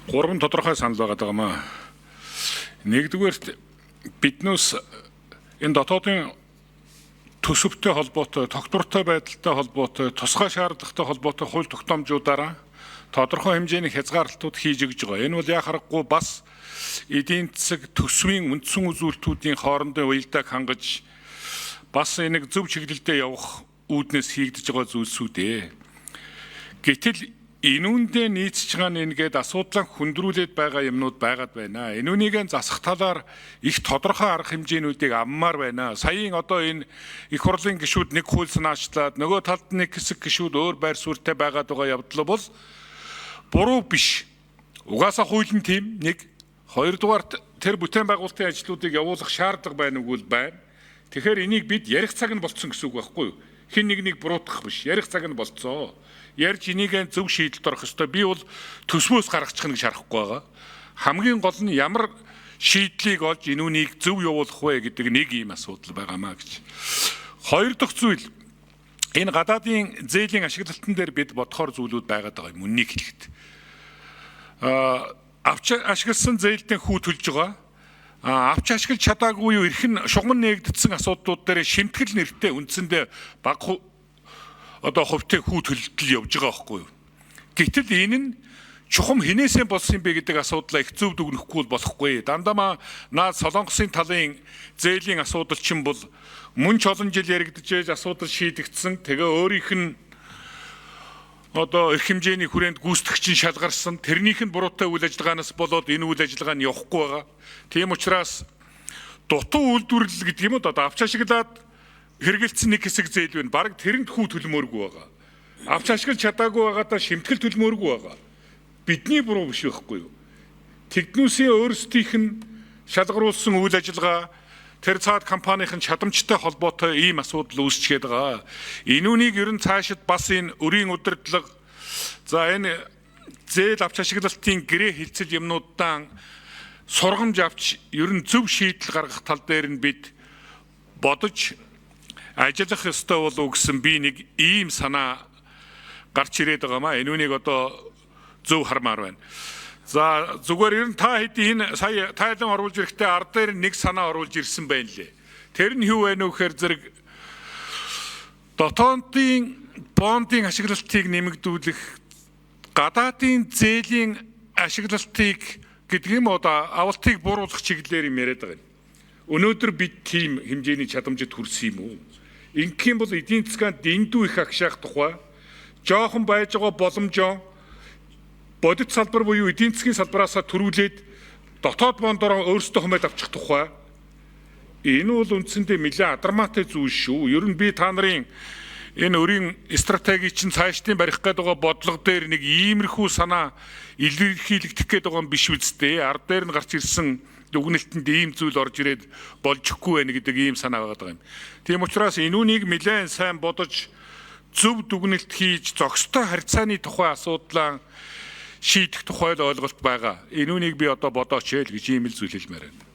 Гурван тодорхой санал байгаа маа. Нэгдүгээрт биднээс энэ дотоодын төсөвтэй холбоотой, тогтвортой байдалтай холбоотой, тусгай шаардлагатай холбоотой хууль тогтоомжуудаараа тодорхой хэмжээний хязгаарлалтууд хийж өгж байгаа. Энэ бол яа харахгүй бас эдийн засаг төсвийн үндсэн үзүүлэлтүүдийн хоорондын уялдааг хангаж бас энийг зөв чиглэлдээ явах үүднээс хийгдэж байгаа зүйлсүүд ээ. Гэтэл энүүндээ нийцж байгаа нэгээд асуудлаа хүндрүүлээд байгаа юмнууд байгаад байна. Энүүнийг засах талаар их тодорхой арга хэмжээнүүдийг аммаар байна. Саяын одоо энэ их хурлын гишүүд нэг хууль санаачлаад нөгөө талд нэг хэсэг гишүүд өөр байр суурьтай байгаад байгаа явдал бол буруу биш. Угаасаа хууль нь тийм нэг хоёрдугаарт тэр бүтээн байгуулалтын ажлуудыг явуулах шаардлага байна уу байна. Тэгэхээр энийг бид ярих цаг нь болцсон гэсэн үг байхгүй юу? Хин нэг буруутгах биш. Ярих цаг нь болцсон. Ярьж энийг зөв шийдэлд орох ёстой. Би бол төсвөөс гаргачих нэг шарахгүй байгаа. Хамгийн гол нь ямар шийдлийг олж энүүнийг зөв явуулах вэ гэдэг нэг ийм асуудал байгаамаа гэж. Хоёр дахь зүйл энэ гадаадын зээлийн ашиглалтан дээр бид бодохоор зүйлүүд байгаад байгаа юм. Үннийг хэлэхэд. Авч ашигласан зээлдээ хүү төлж байгаа. Авч ашиглаж чадаагүй юу эрхэн шугам нээгдсэн асуудлууд дээр шимтгэл нэртэй үндсэндээ бага одоо хувьтай хүү төлөлтөл явж байгаа байхгүй юу. Гэтэл энэ нь чухам хинээсээ болсон юм бэ гэдэг асуудлаа их зөв дүгнэхгүй болохгүй. Дандаа наад Солонгосын талын зээлийн асуудал чинь бол мөн ч олон жил яригдж асуудал шийдэгдсэн. Тэгээ өөрийнх нь одоо их хэмжээний хүрээнд гүйцэтгэгч нь шалгарсан. Тэрнийх нь буруутай үйл ажиллагаанаас болоод энэ үйл ажиллагаа нь явахгүй байгаа. Тийм учраас дутуу үйлдвэрлэл гэдэг юм одоо авч ашиглаад хэрэгэлцсэн нэг хэсэг зээл байна. Бараг тэрэнд хүү төлмөөргүй байгаа. Авч ашиглаж чадаагүй байгаадаа шимтгэл төлмөөргүй байгаа. Бидний буруу биш байхгүй юу? Тэгднүүсийн өөрсдийнх нь шалгаруулсан үйл ажиллагаа тэр цаад компанийн чадамжтай холбоотой ийм асуудал үүсчихэд байгаа. Энүүнийг ер нь цаашид бас энэ өрийн удирдлага за энэ зээл авч ашиглалтын гэрээ хилцэл юмнуудаа сургамж авч ер нь зөв шийдэл гаргах тал дээр нь бид бодож ажиллах ёстой болов гэсэн би нэг ийм санаа гарч ирээд байгаамаа. Энүүнийг одоо зөв хармаар байна. За зүгээр ер нь та хэдийн энэ сая тайлан оруулж ирэхдээ ард дээр нэг санаа оруулж ирсэн байна лээ. Тэр нь юу вэ нөхөр зэрэг дотоодын бондын ашиглалтыг нэмэгдүүлэх гадаадын зээлийн ашиглалтыг гэдэг юм одоо авалтыг бууруулах чиглэлээр юм яриад байгаа юм. Өнөөдөр бид тийм хэмжээний чадамжид хүрсэн юм уу? Ингийн бол эдийн засгаанд дэндүү их агшаах тухай жоохон байж байгаа боломжоо бодит салбар буюу эдийн засгийн салбараасаа төрүүлээд дотоод бондороо өөрсдөө хэмэд авчих тухай энэ бол үндсэндээ нэлээд адармаатай зүйл шүү. Ер нь би та нарын энэ өрийн стратеги чинь цаашдын барих гээд байгаа бодлого дээр нэг иймэрхүү санаа илэрхийлэгдэх гээд байгаа юм биш үсттэй. Ард дээр нь гарч ирсэн дүгнэлтэнд ийм зүйл орж ирээд болжихгүй байх гэдэг ийм санаа байгаа юм. Тийм учраас энүүнийг нэлээд сайн бодож зөв дүгнэлт хийж зохистой харьцааны тухай асуудлаа шийдэх тухай ойлголт байгаа. Энүүнийг би одоо бодооч гэж ийм л зүйл хэлмээр байна.